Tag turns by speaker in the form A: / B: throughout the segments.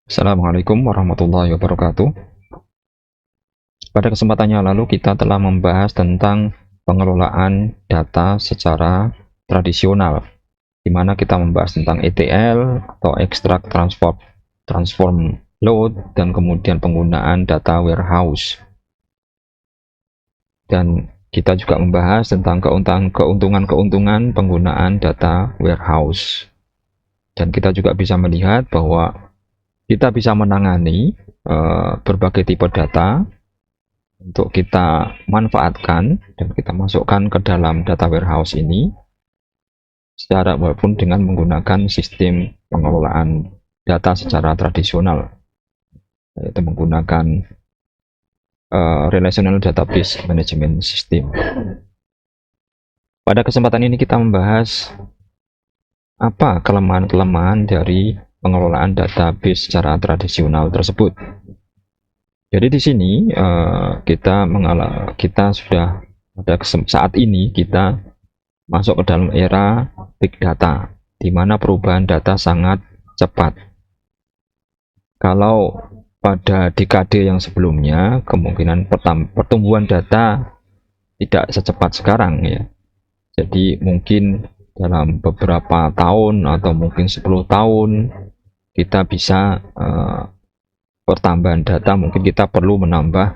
A: Assalamualaikum warahmatullahi wabarakatuh. Pada kesempatan yang lalu kita telah membahas tentang pengelolaan data secara tradisional, di mana kita membahas tentang ETL atau Extract Transform Load, dan kemudian penggunaan data warehouse. Dan kita juga membahas tentang keuntungan-keuntungan penggunaan data warehouse. Dan kita juga bisa melihat bahwa kita bisa menangani berbagai tipe data untuk kita manfaatkan dan kita masukkan ke dalam data warehouse ini secara walaupun dengan menggunakan sistem pengelolaan data secara tradisional, yaitu menggunakan relational database management system. Pada kesempatan ini kita membahas apa kelemahan-kelemahan dari pengelolaan database secara tradisional tersebut. Jadi di sini kita sudah pada saat ini kita masuk ke dalam era big data, di mana perubahan data sangat cepat. Kalau pada dekade yang sebelumnya kemungkinan pertumbuhan data tidak secepat sekarang ya. Jadi mungkin dalam beberapa tahun atau mungkin 10 tahun kita bisa pertambahan data, mungkin kita perlu menambah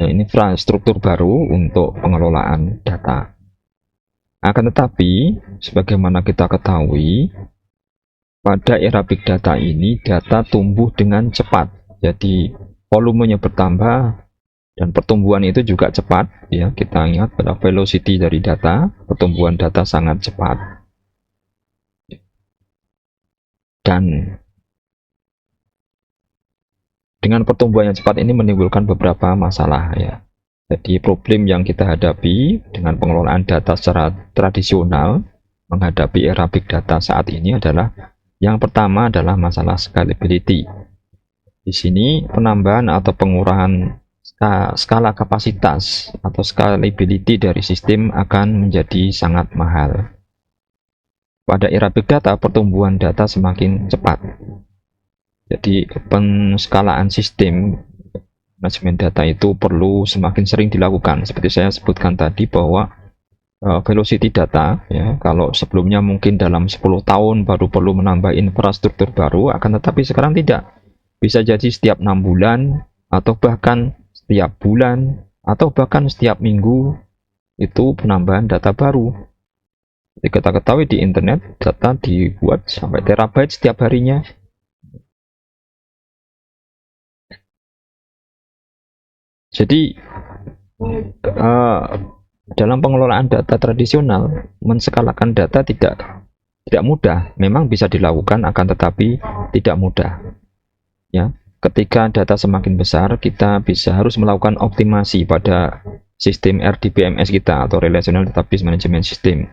A: infrastruktur baru untuk pengelolaan data. Akan tetapi, sebagaimana kita ketahui, pada era big data ini data tumbuh dengan cepat. Jadi volumenya bertambah dan pertumbuhan itu juga cepat. Ya, kita ingat pada velocity dari data, pertumbuhan data sangat cepat. Dan dengan pertumbuhan yang cepat ini menimbulkan beberapa masalah ya. Jadi problem yang kita hadapi dengan pengelolaan data secara tradisional menghadapi era big data saat ini adalah yang pertama adalah masalah scalability. Di sini penambahan atau pengurangan skala kapasitas atau scalability dari sistem akan menjadi sangat mahal. Pada era big data pertumbuhan data semakin cepat. Jadi penskalaan sistem manajemen data itu perlu semakin sering dilakukan. Seperti saya sebutkan tadi bahwa velocity data ya, kalau sebelumnya mungkin dalam 10 tahun baru perlu menambah infrastruktur baru, akan tetapi sekarang tidak. Bisa jadi setiap 6 bulan atau bahkan setiap bulan atau bahkan setiap minggu itu penambahan data baru. Jadi kita ketahui di internet data dibuat sampai terabyte setiap harinya. Jadi dalam pengelolaan data tradisional menskalakan data tidak mudah. Memang bisa dilakukan, akan tetapi tidak mudah. Ya, ketika data semakin besar, kita harus melakukan optimasi pada sistem RDBMS kita atau Relational Database Management System.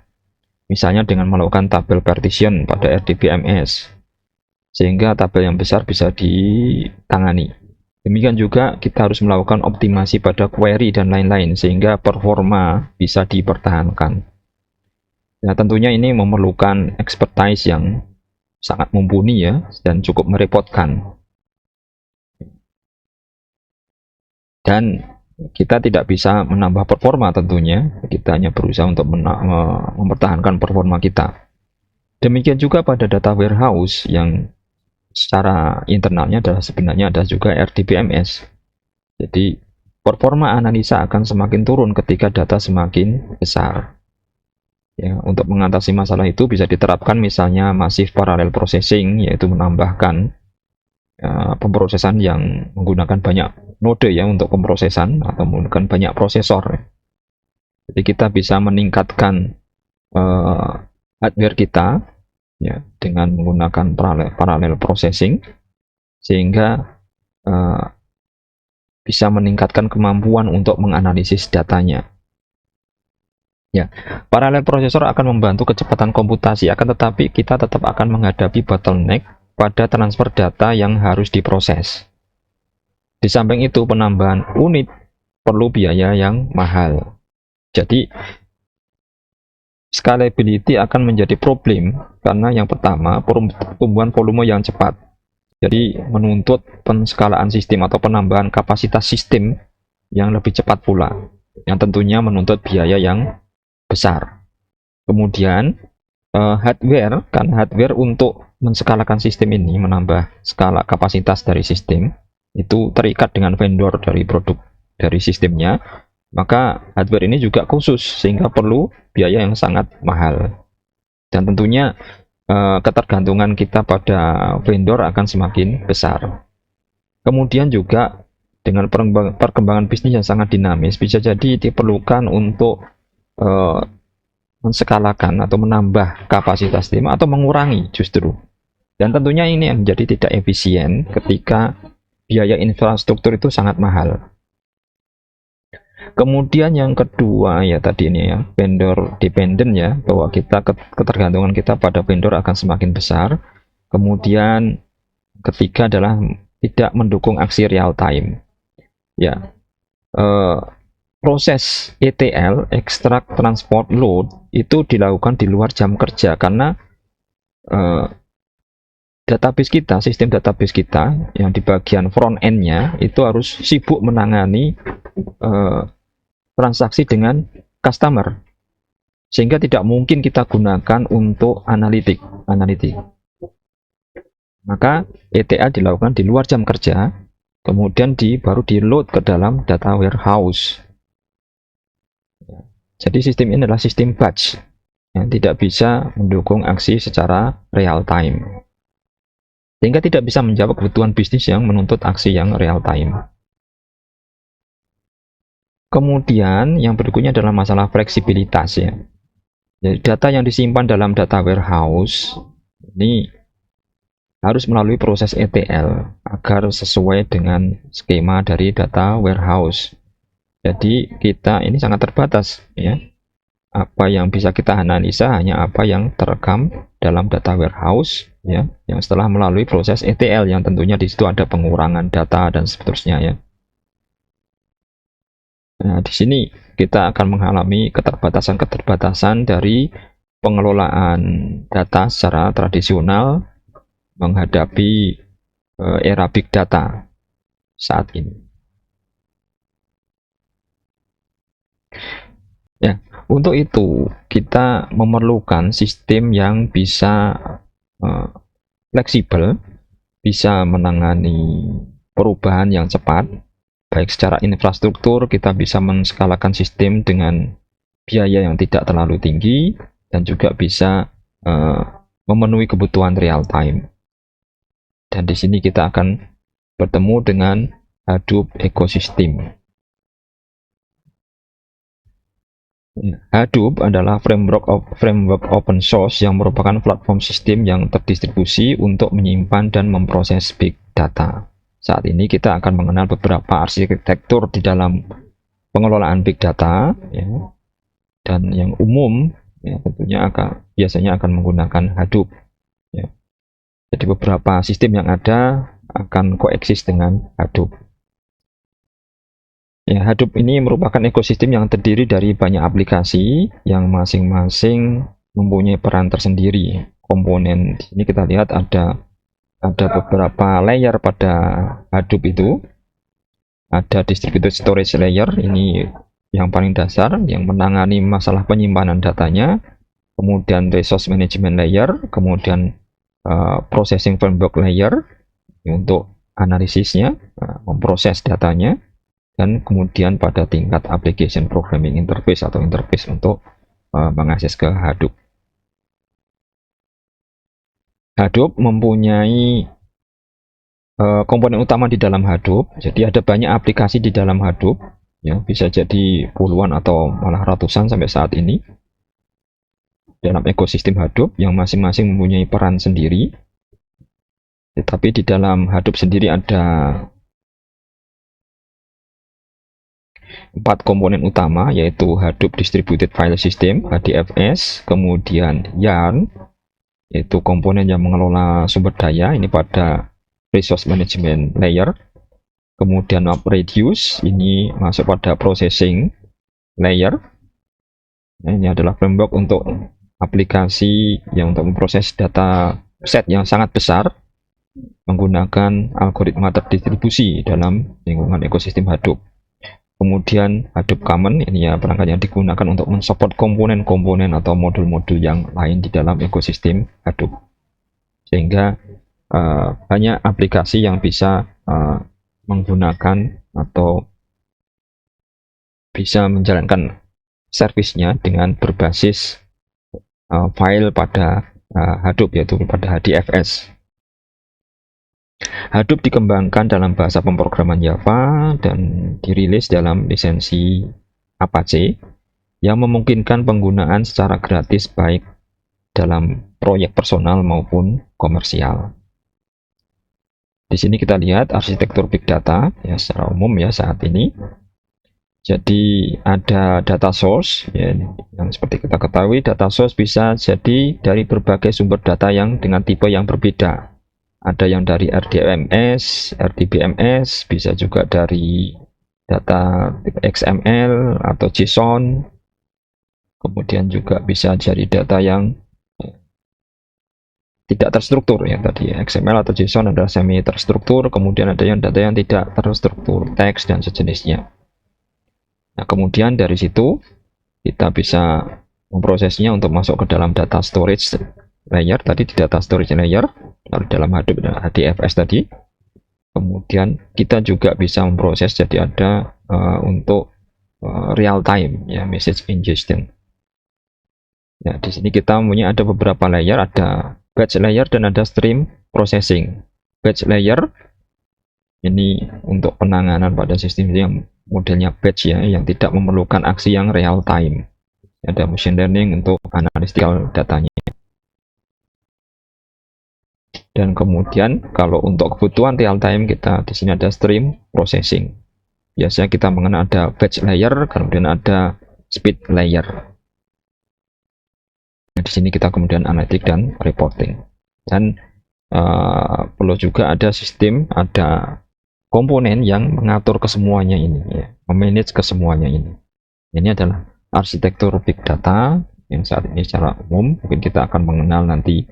A: Misalnya dengan melakukan tabel partition pada RDBMS, sehingga tabel yang besar bisa ditangani. Demikian juga kita harus melakukan optimasi pada query dan lain-lain sehingga performa bisa dipertahankan. Nah, tentunya ini memerlukan expertise yang sangat mumpuni ya, dan cukup merepotkan. Dan kita tidak bisa menambah performa tentunya, kita hanya berusaha untuk mempertahankan performa kita. Demikian juga pada data warehouse yang secara internalnya sebenarnya ada juga RDBMS. Jadi performa analisa akan semakin turun ketika data semakin besar. Ya, untuk mengatasi masalah itu bisa diterapkan misalnya massive parallel processing, yaitu menambahkan pemrosesan yang menggunakan banyak node ya untuk pemrosesan atau menggunakan banyak prosesor. Jadi kita bisa meningkatkan hardware kita ya dengan menggunakan parallel processing sehingga bisa meningkatkan kemampuan untuk menganalisis datanya. Ya, parallel processor akan membantu kecepatan komputasi, akan tetapi kita tetap akan menghadapi bottleneck pada transfer data yang harus diproses. Di samping itu, penambahan unit perlu biaya yang mahal. Jadi scalability akan menjadi problem karena yang pertama pertumbuhan volume yang cepat. Jadi menuntut penskalaan sistem atau penambahan kapasitas sistem yang lebih cepat pula, yang tentunya menuntut biaya yang besar. Kemudian hardware, kan hardware untuk menskalakan sistem ini, menambah skala kapasitas dari sistem, itu terikat dengan vendor dari produk dari sistemnya, maka hardware ini juga khusus sehingga perlu biaya yang sangat mahal. Dan tentunya ketergantungan kita pada vendor akan semakin besar. Kemudian juga dengan perkembangan bisnis yang sangat dinamis, bisa jadi diperlukan untuk menskalakan atau menambah kapasitas sistem atau mengurangi justru. Dan tentunya ini menjadi tidak efisien ketika biaya infrastruktur itu sangat mahal. Kemudian yang kedua ya tadi ini ya, vendor dependent ya, bahwa kita ketergantungan kita pada vendor akan semakin besar. Kemudian ketiga adalah tidak mendukung aksi real time. Ya, proses ETL, extract transport load, itu dilakukan di luar jam kerja karena database kita, sistem database kita yang di bagian front end-nya itu harus sibuk menangani transaksi dengan customer, sehingga tidak mungkin kita gunakan untuk analitik. Maka ETL dilakukan di luar jam kerja, kemudian baru di load ke dalam data warehouse. Jadi sistem ini adalah sistem batch yang tidak bisa mendukung aksi secara real time, sehingga tidak bisa menjawab kebutuhan bisnis yang menuntut aksi yang real time. Kemudian yang berikutnya adalah masalah fleksibilitas ya. Jadi data yang disimpan dalam data warehouse ini harus melalui proses ETL agar sesuai dengan skema dari data warehouse. Jadi kita ini sangat terbatas ya. Apa yang bisa kita analisa hanya apa yang terekam dalam data warehouse ya, yang setelah melalui proses ETL yang tentunya di situ ada pengurangan data dan seterusnya ya. Nah, di sini kita akan mengalami keterbatasan dari pengelolaan data secara tradisional menghadapi era big data saat ini. Ya, untuk itu kita memerlukan sistem yang bisa fleksibel, bisa menangani perubahan yang cepat, baik secara infrastruktur kita bisa menskalakan sistem dengan biaya yang tidak terlalu tinggi, dan juga bisa memenuhi kebutuhan real time. Dan di sini kita akan bertemu dengan Hadoop Ecosystem. Hadoop adalah framework open source yang merupakan platform sistem yang terdistribusi untuk menyimpan dan memproses big data. Saat ini kita akan mengenal beberapa arsitektur di dalam pengelolaan big data ya. Dan yang umum ya, tentunya biasanya akan menggunakan Hadoop ya. Jadi beberapa sistem yang ada akan koeksis dengan Hadoop. Ya, Hadoop ini merupakan ekosistem yang terdiri dari banyak aplikasi yang masing-masing mempunyai peran tersendiri. Komponen di sini kita lihat ada beberapa layer pada Hadoop itu. Ada distributed storage layer, ini yang paling dasar yang menangani masalah penyimpanan datanya. Kemudian resource management layer, kemudian processing framework layer untuk analisisnya, memproses datanya. Dan kemudian pada tingkat application programming interface atau interface untuk mengakses ke Hadoop. Hadoop mempunyai komponen utama di dalam Hadoop, jadi ada banyak aplikasi di dalam Hadoop, ya bisa jadi puluhan atau malah ratusan sampai saat ini dalam ekosistem Hadoop yang masing-masing mempunyai peran sendiri. Tetapi di dalam Hadoop sendiri ada 4 komponen utama, yaitu Hadoop Distributed File System (HDFS), kemudian Yarn, yaitu komponen yang mengelola sumber daya, ini pada resource management layer, kemudian MapReduce, ini masuk pada processing layer. Nah, ini adalah framework untuk aplikasi yang untuk memproses data set yang sangat besar, menggunakan algoritma terdistribusi dalam lingkungan ekosistem Hadoop. Kemudian Hadoop Common ini ya perangkat yang digunakan untuk mensupport komponen-komponen atau modul-modul yang lain di dalam ekosistem Hadoop. Sehingga banyak aplikasi yang bisa menggunakan atau bisa menjalankan servisnya dengan berbasis file pada Hadoop, yaitu pada HDFS. Hadoop dikembangkan dalam bahasa pemrograman Java dan dirilis dalam lisensi Apache yang memungkinkan penggunaan secara gratis baik dalam proyek personal maupun komersial. Di sini kita lihat arsitektur big data ya secara umum ya saat ini. Jadi ada data source ya, yang seperti kita ketahui data source bisa jadi dari berbagai sumber data yang dengan tipe yang berbeda. Ada yang dari RDBMS, RDBMS, bisa juga dari data tipe XML atau JSON. Kemudian juga bisa jadi data yang tidak terstruktur ya tadi XML atau JSON adalah semi terstruktur, kemudian ada yang data yang tidak terstruktur, teks dan sejenisnya. Nah, kemudian dari situ kita bisa memprosesnya untuk masuk ke dalam data storage layer tadi di data storage layer lalu dalam Hadoop HDFS tadi. Kemudian kita juga bisa memproses jadi ada untuk real time ya message ingestion. Ya, di sini kita punya ada beberapa layer, ada batch layer dan ada stream processing. Batch layer ini untuk penanganan pada sistem yang modelnya batch ya, yang tidak memerlukan aksi yang real time. Ada machine learning untuk analytical datanya. Dan kemudian kalau untuk kebutuhan real time kita di sini ada stream processing. Biasanya kita mengenal ada batch layer, kemudian ada speed layer. Nah, di sini kita kemudian analitik dan reporting. Dan perlu juga ada sistem, ada komponen yang mengatur kesemuanya ini, ya, memanage kesemuanya ini. Ini adalah arsitektur big data yang saat ini secara umum mungkin kita akan mengenal nanti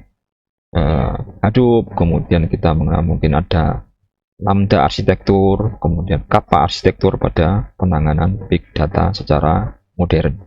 A: Hadoop, kemudian kita mengenal mungkin ada Lambda arsitektur, kemudian Kappa arsitektur pada penanganan big data secara modern.